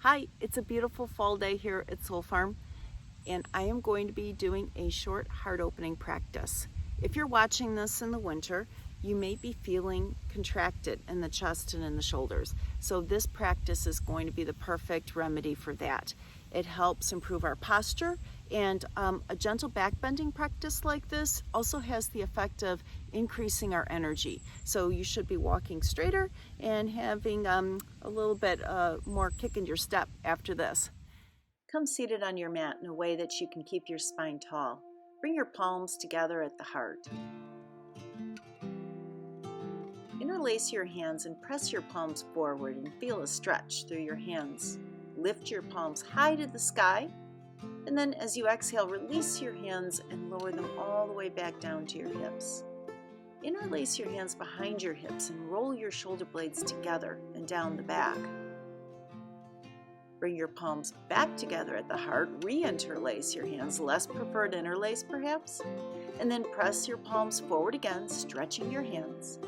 Hi, it's a beautiful fall day here at Soul Farm, and I am going to be doing a short heart opening practice. If you're watching this in the winter, you may be feeling contracted in the chest and in the shoulders. So this practice is going to be the perfect remedy for that. It helps improve our posture, and a gentle back bending practice like this also has the effect of increasing our energy. So you should be walking straighter and having a little bit more kick in your step after this. Come seated on your mat in a way that you can keep your spine tall. Bring your palms together at the heart. Interlace your hands and press your palms forward and feel a stretch through your hands. Lift your palms high to the sky, and then as you exhale, release your hands and lower them all the way back down to your hips. Interlace your hands behind your hips and roll your shoulder blades together and down the back. Bring your palms back together at the heart, re-interlace your hands, less preferred interlace perhaps, and then press your palms forward again, stretching your hands.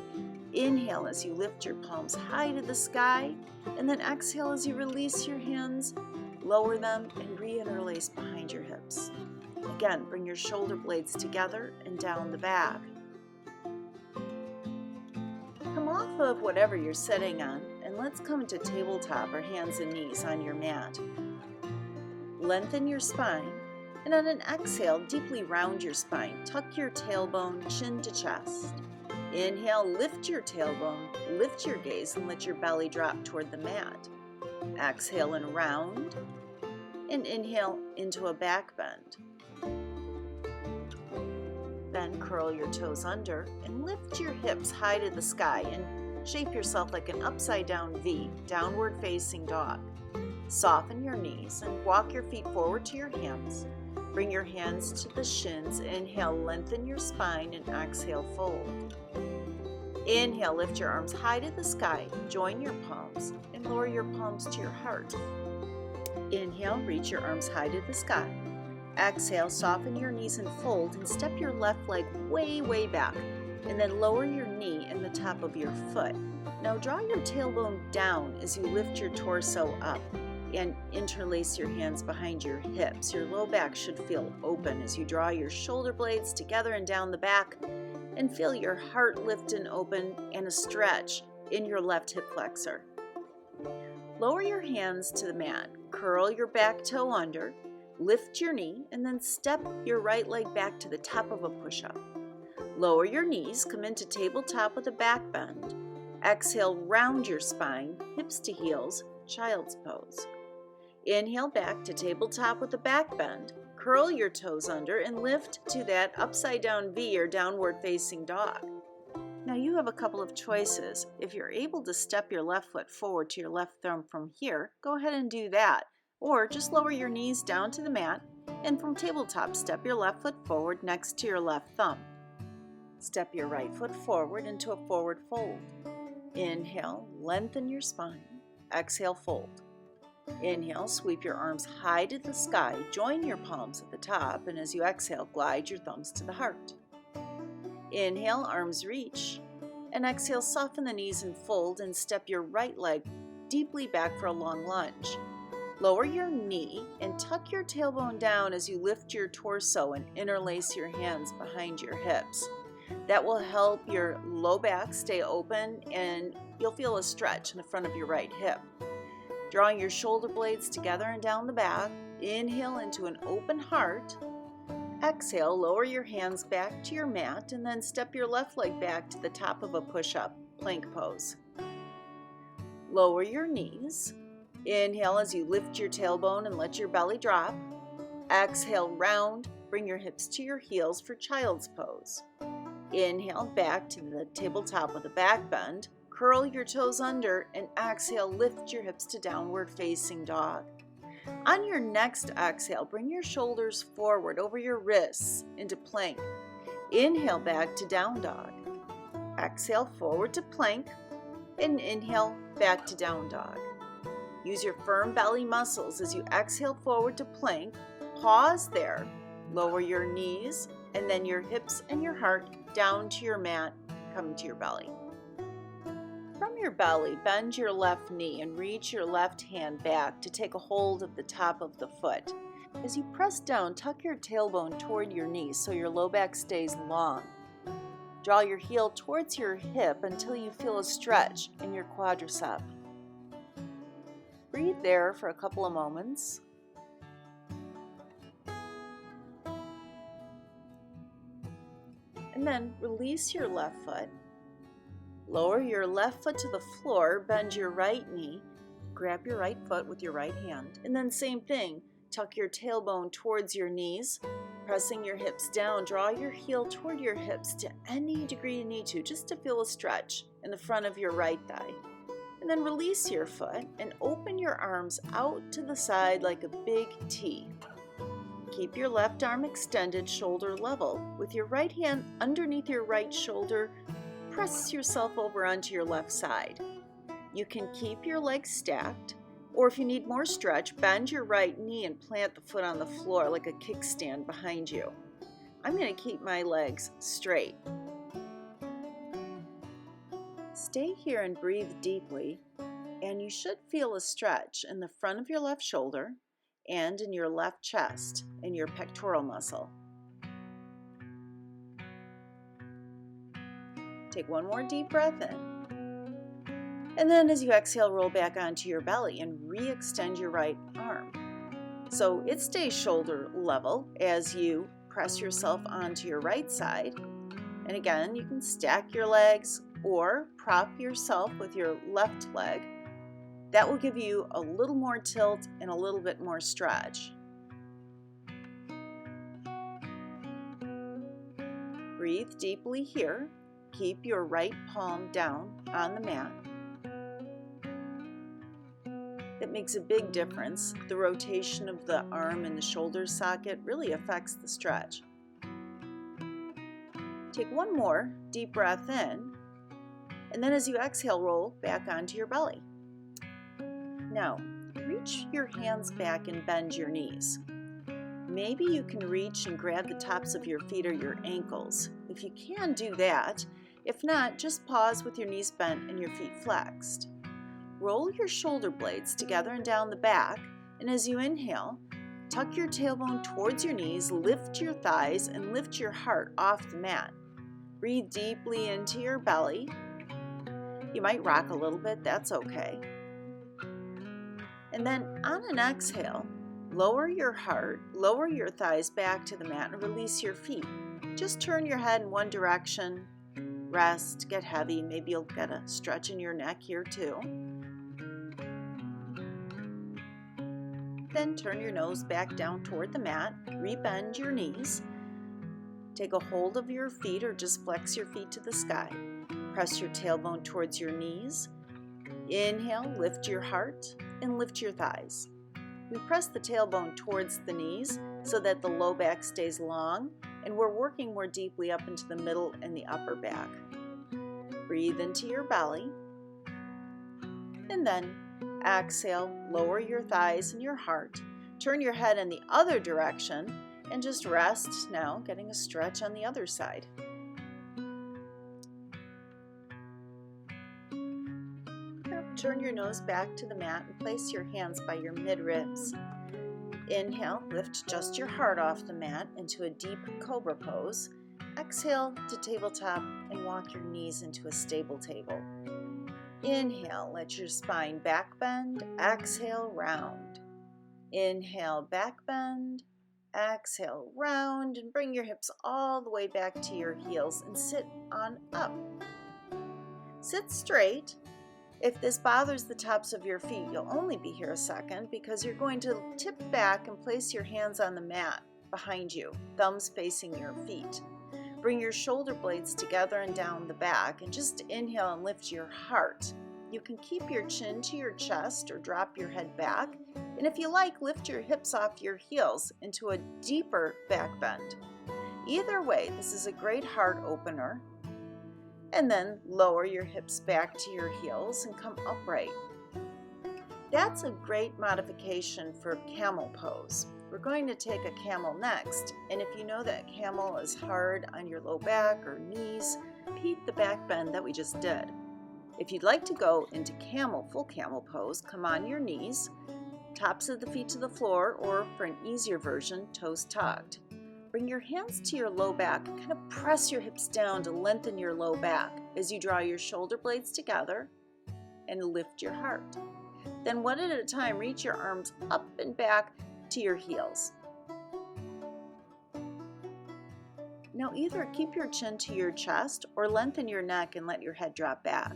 Inhale as you lift your palms high to the sky, and then exhale as you release your hands, lower them, and re-interlace behind your hips. Again, bring your shoulder blades together and down the back. Come off of whatever you're sitting on, and let's come to tabletop or hands and knees on your mat. Lengthen your spine, and on an exhale, deeply round your spine. Tuck your tailbone, chin to chest. Inhale, lift your tailbone, lift your gaze, and let your belly drop toward the mat. Exhale and round, and inhale into a back bend. Then curl your toes under and lift your hips high to the sky and shape yourself like an upside down V, downward facing dog. Soften your knees and walk your feet forward to your hands. Bring your hands to the shins. Inhale, lengthen your spine, and exhale, fold. Inhale, lift your arms high to the sky, join your palms, and lower your palms to your heart. Inhale, reach your arms high to the sky. Exhale, soften your knees and fold, and step your left leg way, way back, and then lower your knee and the top of your foot. Now draw your tailbone down as you lift your torso up and interlace your hands behind your hips. Your low back should feel open as you draw your shoulder blades together and down the back, and feel your heart lift and open and a stretch in your left hip flexor. Lower your hands to the mat, curl your back toe under, lift your knee, and then step your right leg back to the top of a push-up. Lower your knees, come into tabletop with a back bend. Exhale, round your spine, hips to heels, child's pose. Inhale back to tabletop with a back bend. Curl your toes under and lift to that upside down V or downward facing dog. Now you have a couple of choices. If you're able to step your left foot forward to your left thumb from here, go ahead and do that. Or just lower your knees down to the mat and from tabletop step your left foot forward next to your left thumb. Step your right foot forward into a forward fold. Inhale, lengthen your spine. Exhale, fold. Inhale, sweep your arms high to the sky, join your palms at the top, and as you exhale, glide your thumbs to the heart. Inhale, arms reach, and exhale, soften the knees and fold, and step your right leg deeply back for a long lunge. Lower your knee and tuck your tailbone down as you lift your torso and interlace your hands behind your hips. That will help your low back stay open, and you'll feel a stretch in the front of your right hip. Drawing your shoulder blades together and down the back, inhale into an open heart. Exhale, lower your hands back to your mat and then step your left leg back to the top of a push-up, plank pose. Lower your knees. Inhale as you lift your tailbone and let your belly drop. Exhale, round, bring your hips to your heels for child's pose. Inhale back to the tabletop with a back bend. Curl your toes under and exhale, lift your hips to downward facing dog. On your next exhale, bring your shoulders forward over your wrists into plank. Inhale back to down dog. Exhale forward to plank and inhale back to down dog. Use your firm belly muscles as you exhale forward to plank. Pause there. Lower your knees and then your hips and your heart down to your mat, coming to your belly. From your belly, bend your left knee and reach your left hand back to take a hold of the top of the foot. As you press down, tuck your tailbone toward your knee so your low back stays long. Draw your heel towards your hip until you feel a stretch in your quadricep. Breathe there for a couple of moments. And then release your left foot. Lower your left foot to the floor, bend your right knee, grab your right foot with your right hand, and then same thing, tuck your tailbone towards your knees, pressing your hips down, draw your heel toward your hips to any degree you need to, just to feel a stretch in the front of your right thigh. And then release your foot and open your arms out to the side like a big T. Keep your left arm extended, shoulder level, with your right hand underneath your right shoulder. Press yourself over onto your left side. You can keep your legs stacked, or if you need more stretch, bend your right knee and plant the foot on the floor like a kickstand behind you. I'm going to keep my legs straight. Stay here and breathe deeply, and you should feel a stretch in the front of your left shoulder and in your left chest, in your pectoral muscle. Take one more deep breath in. And then as you exhale, roll back onto your belly and re-extend your right arm. So it stays shoulder level as you press yourself onto your right side. And again, you can stack your legs or prop yourself with your left leg. That will give you a little more tilt and a little bit more stretch. Breathe deeply here. Keep your right palm down on the mat. It makes a big difference. The rotation of the arm and the shoulder socket really affects the stretch. Take one more deep breath in, and then as you exhale, roll back onto your belly. Now, reach your hands back and bend your knees. Maybe you can reach and grab the tops of your feet or your ankles. If you can, do that. If not, just pause with your knees bent and your feet flexed. Roll your shoulder blades together and down the back, and as you inhale, tuck your tailbone towards your knees, lift your thighs, and lift your heart off the mat. Breathe deeply into your belly. You might rock a little bit, that's okay. And then on an exhale, lower your heart, lower your thighs back to the mat, and release your feet. Just turn your head in one direction. Rest, get heavy. Maybe you'll get a stretch in your neck here too. Then turn your nose back down toward the mat. Rebend your knees. Take a hold of your feet or just flex your feet to the sky. Press your tailbone towards your knees. Inhale, lift your heart and lift your thighs. We press the tailbone towards the knees so that the low back stays long, and we're working more deeply up into the middle and the upper back. Breathe into your belly, and then exhale, lower your thighs and your heart. Turn your head in the other direction, and just rest now, getting a stretch on the other side. Now, turn your nose back to the mat and place your hands by your mid-ribs. Inhale, lift just your heart off the mat into a deep cobra pose. Exhale to tabletop and walk your knees into a stable table. Inhale, let your spine back bend. Exhale, round. Inhale, back bend. Exhale, round, and bring your hips all the way back to your heels and sit on up. Sit straight. If this bothers the tops of your feet, you'll only be here a second because you're going to tip back and place your hands on the mat behind you, thumbs facing your feet. Bring your shoulder blades together and down the back, and just inhale and lift your heart. You can keep your chin to your chest or drop your head back, and if you like, lift your hips off your heels into a deeper back bend. Either way, this is a great heart opener. And then lower your hips back to your heels and come upright. That's a great modification for camel pose. We're going to take a camel next, and if you know that camel is hard on your low back or knees, repeat the back bend that we just did. If you'd like to go into full camel pose, come on your knees, tops of the feet to the floor, or for an easier version, toes tucked. Bring your hands to your low back and kind of press your hips down to lengthen your low back as you draw your shoulder blades together and lift your heart. Then one at a time, reach your arms up and back to your heels. Now either keep your chin to your chest or lengthen your neck and let your head drop back.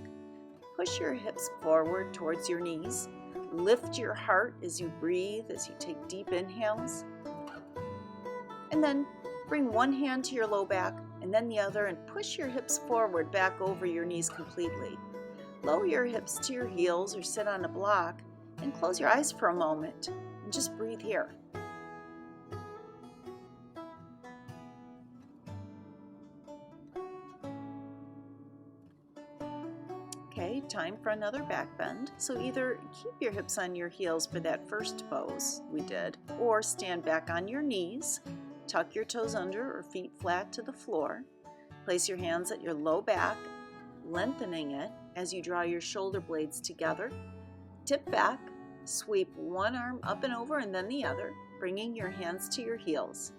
Push your hips forward towards your knees. Lift your heart as you breathe, as you take deep inhales. And then bring one hand to your low back and then the other and push your hips forward back over your knees completely. Lower your hips to your heels or sit on a block and close your eyes for a moment and just breathe here. Okay, time for another back bend. So either keep your hips on your heels for that first pose we did, or stand back on your knees, tuck your toes under or feet flat to the floor. Place your hands at your low back, lengthening it as you draw your shoulder blades together. Tip back, sweep one arm up and over and then the other, bringing your hands to your heels.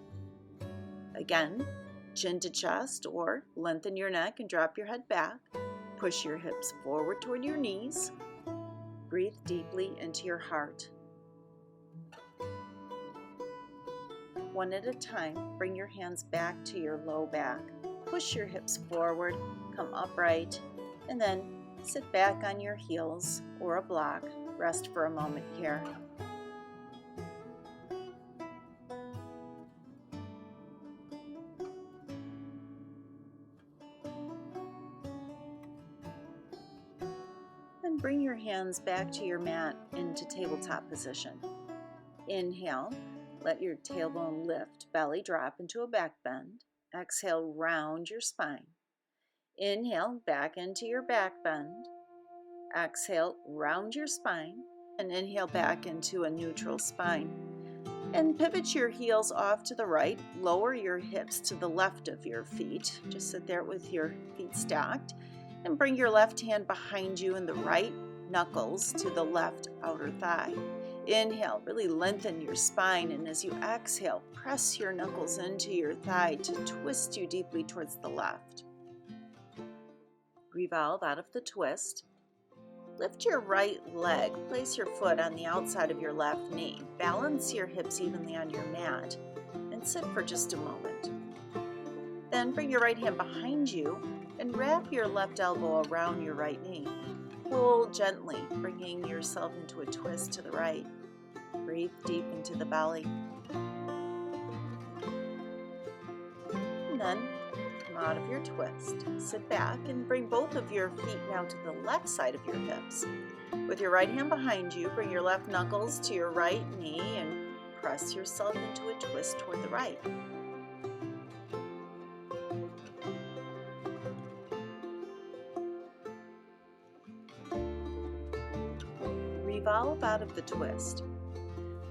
Again, chin to chest or lengthen your neck and drop your head back. Push your hips forward toward your knees. Breathe deeply into your heart. One at a time, bring your hands back to your low back. Push your hips forward, come upright, and then sit back on your heels or a block. Rest for a moment here. Then bring your hands back to your mat into tabletop position. Inhale, let your tailbone lift, belly drop into a back bend. Exhale, round your spine. Inhale, back into your back bend. Exhale, round your spine. And inhale back into a neutral spine. And pivot your heels off to the right. Lower your hips to the left of your feet. Just sit there with your feet stacked. And bring your left hand behind you and the right knuckles to the left outer thigh. Inhale, really lengthen your spine, and as you exhale, press your knuckles into your thigh to twist you deeply towards the left. Revolve out of the twist. Lift your right leg, place your foot on the outside of your left knee. Balance your hips evenly on your mat, and sit for just a moment. Then bring your right hand behind you and wrap your left elbow around your right knee. Pull gently, bringing yourself into a twist to the right. Breathe deep into the belly. And then come out of your twist. Sit back and bring both of your feet now to the left side of your hips. With your right hand behind you, bring your left knuckles to your right knee and press yourself into a twist toward the right. Revolve out of the twist.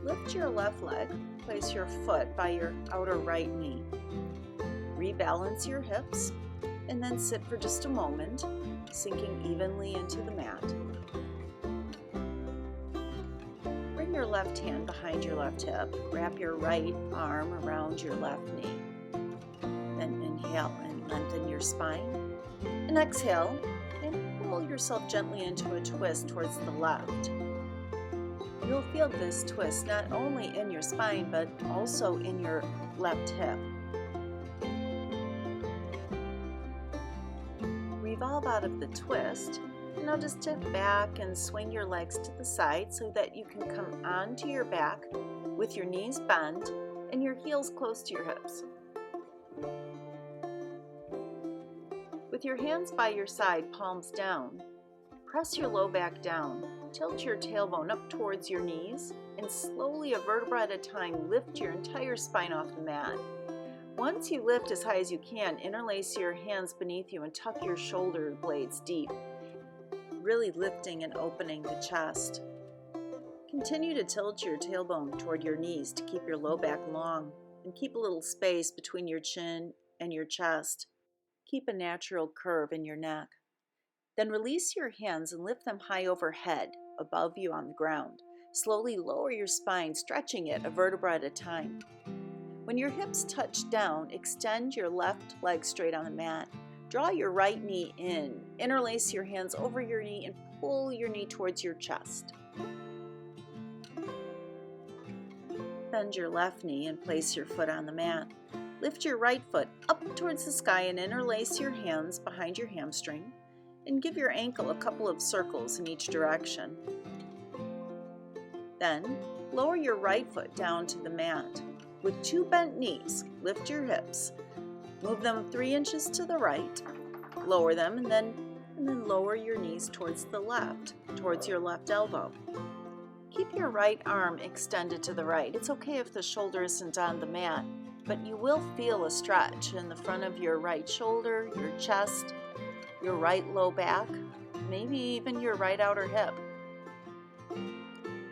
Lift your left leg, place your foot by your outer right knee. Rebalance your hips, and then sit for just a moment, sinking evenly into the mat. Bring your left hand behind your left hip, wrap your right arm around your left knee. Then inhale and lengthen your spine, and exhale and pull yourself gently into a twist towards the left. You'll feel this twist not only in your spine, but also in your left hip. Revolve out of the twist. Now just tip back and swing your legs to the side so that you can come onto your back with your knees bent and your heels close to your hips. With your hands by your side, palms down, press your low back down. Tilt your tailbone up towards your knees, and slowly, a vertebra at a time, lift your entire spine off the mat. Once you lift as high as you can, interlace your hands beneath you and tuck your shoulder blades deep, really lifting and opening the chest. Continue to tilt your tailbone toward your knees to keep your low back long, and keep a little space between your chin and your chest. Keep a natural curve in your neck. Then release your hands and lift them high overhead, above you on the ground. Slowly lower your spine, stretching it a vertebra at a time. When your hips touch down, extend your left leg straight on the mat. Draw your right knee in. Interlace your hands over your knee and pull your knee towards your chest. Bend your left knee and place your foot on the mat. Lift your right foot up towards the sky and interlace your hands behind your hamstring and give your ankle a couple of circles in each direction. Then, lower your right foot down to the mat. With two bent knees, lift your hips. Move them 3 inches to the right. Lower them and then lower your knees towards the left, towards your left elbow. Keep your right arm extended to the right. It's okay if the shoulder isn't on the mat, but you will feel a stretch in the front of your right shoulder, your chest, your right low back, maybe even your right outer hip.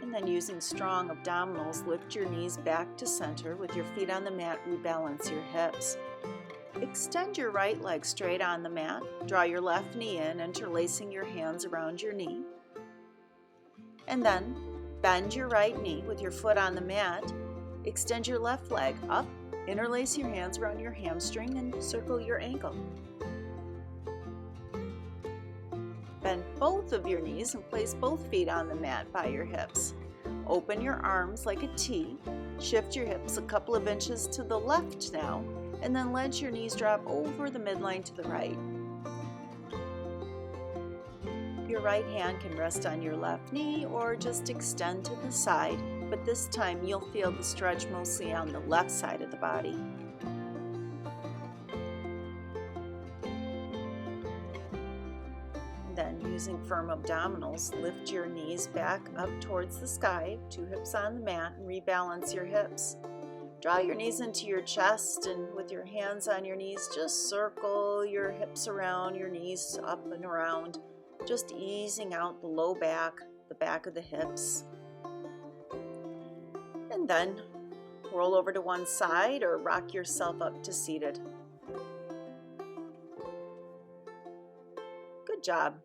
And then using strong abdominals, lift your knees back to center. With your feet on the mat, rebalance your hips. Extend your right leg straight on the mat. Draw your left knee in, interlacing your hands around your knee. And then bend your right knee with your foot on the mat. Extend your left leg up, interlace your hands around your hamstring and circle your ankle. Bend both of your knees and place both feet on the mat by your hips. Open your arms like a T. Shift your hips a couple of inches to the left now, and then let your knees drop over the midline to the right. Your right hand can rest on your left knee or just extend to the side, but this time you'll feel the stretch mostly on the left side of the body. Then, using firm abdominals, lift your knees back up towards the sky, 2 hips on the mat, and rebalance your hips. Draw your knees into your chest, and with your hands on your knees, just circle your hips around, your knees up and around, just easing out the low back, the back of the hips. And then roll over to one side or rock yourself up to seated. Good job.